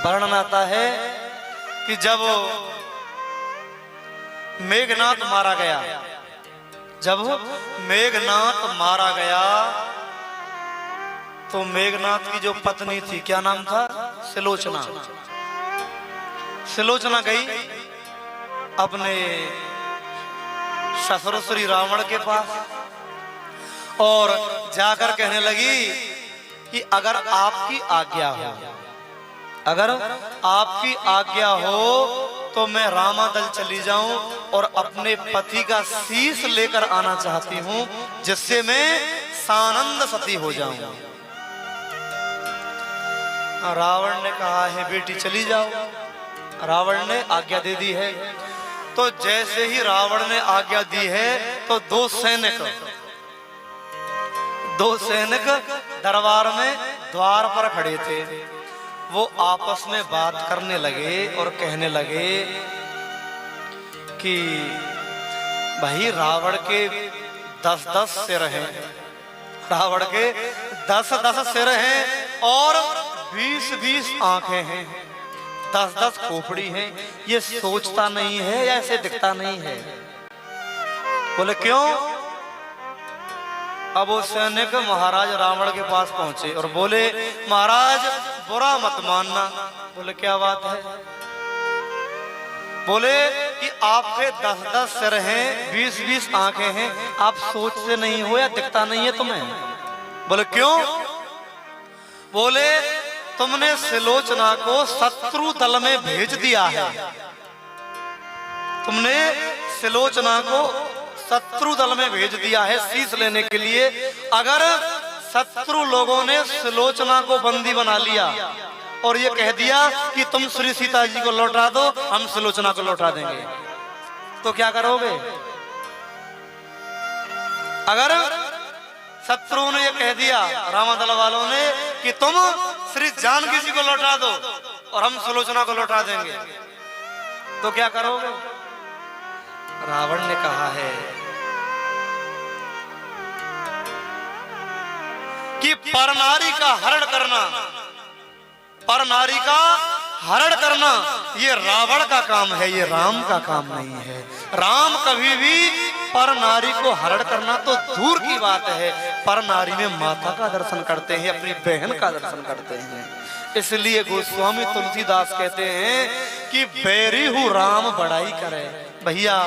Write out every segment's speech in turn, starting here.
वर्णन आता है कि जब मेघनाथ मारा गया, जब मेघनाथ मारा गया तो मेघनाथ की जो पत्नी थी, क्या नाम था, सिलोचना, सिलोचना गई अपने ससुर श्री रावण के पास और जाकर कहने लगी कि अगर आपकी आज्ञा हो, अगर आपकी आज्ञा हो तो मैं रामादल चली जाऊं और अपने पति का शीश लेकर आना चाहती हूं, जिससे मैं सानंद सती हो जाऊं। रावण ने कहा है बेटी चली जाओ, रावण ने आज्ञा दे दी है। तो जैसे ही रावण ने आज्ञा दी है तो दो सैनिक दरबार में द्वार पर खड़े थे। वो आपस में बात करने लगे और कहने लगे कि भाई रावण के 10-10 सिर हैं, रावण के 10-10 सिर हैं और 20-20 आंखें हैं, 10-10 खोपड़ी हैं। ये सोचता नहीं है या ऐसे दिखता नहीं है? बोले क्यों? अब वो सैनिक महाराज रावण के पास पहुंचे और बोले महाराज बुरा मत मानना। बोले क्या बात है? बोले कि आपके 10-10 सिर हैं, 20-20 आंखें हैं, आप सोचते नहीं हो या दिखता नहीं है तुम्हें? बोले क्यों? बोले तुमने सिलोचना को शत्रु दल में भेज दिया है, तुमने सिलोचना को शत्रु दल में भेज दिया है शीश लेने के लिए। अगर शत्रु लोगों ने सिलोचना को बंदी बना लिया और ये कह दिया कि तुम श्री सीता जी को लौटा दो, हम सिलोचना को लौटा देंगे, तो क्या करोगे? अगर शत्रुओं ने ये कह दिया, रामादल वालों ने, कि तुम श्री जानकी जी को लौटा दो और हम सुलोचना को लौटा देंगे, तो क्या करोगे? रावण ने कहा है कि परनारी का हरण करना, परनारी का हरण करना ये रावण का काम है, ये राम का काम नहीं है। राम कभी भी पर नारी को हरण करना तो दूर की बात है, पर नारी में माता का दर्शन करते हैं, अपनी बहन का दर्शन करते हैं। इसलिए गोस्वामी तुलसीदास कहते हैं कि बैरी हूँ राम बड़ाई करे। भैया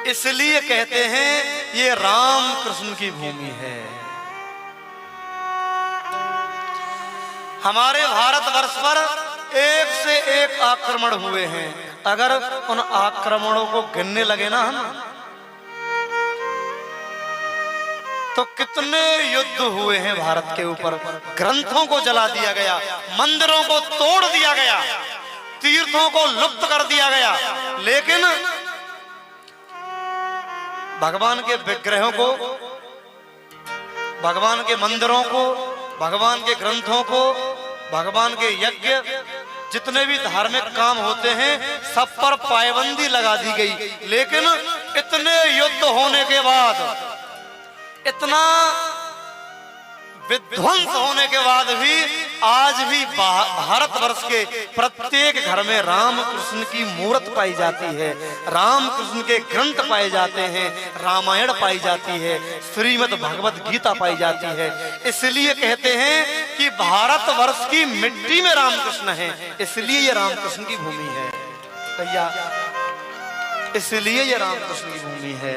इसलिए कहते हैं ये राम कृष्ण की भूमि है। हमारे भारतवर्ष पर एक से एक आक्रमण हुए हैं। अगर उन आक्रमणों को गिनने लगे ना हम, तो कितने युद्ध हुए हैं भारत के ऊपर। ग्रंथों को जला दिया गया, मंदिरों को तोड़ दिया गया, तीर्थों को लुप्त कर दिया गया, लेकिन भगवान के विग्रहों को, भगवान के मंदिरों को, भगवान के ग्रंथों को, भगवान के यज्ञ, जितने भी धार्मिक काम होते हैं सब पर पाबंदी लगा दी गई। लेकिन इतने युद्ध होने के बाद, इतना विध्वंस होने के बाद भी आज भी भारतवर्ष के प्रत्येक घर में राम कृष्ण की मूर्त पाई जाती है, राम कृष्ण के ग्रंथ पाए जाते हैं, रामायण पाई जाती है, श्रीमद् भगवत गीता पाई जाती है। इसलिए कहते हैं कि भारतवर्ष की मिट्टी में राम कृष्ण है, इसलिए ये राम कृष्ण की भूमि है भैया, इसलिए ये राम कृष्ण की भूमि है।